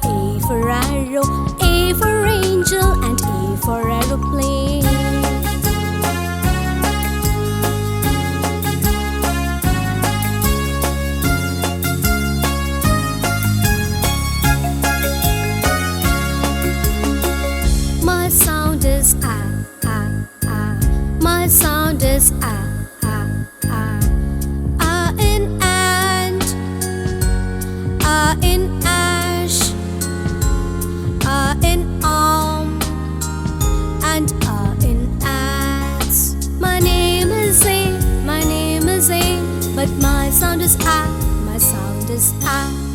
A for arrow, A for angel, and A for aeroplane. My sound is A, A, A. My sound is A, A, A. A in ant, A in ash, A in arm, and A in axe. My name is A, my name is A, but my sound is A, my sound is A.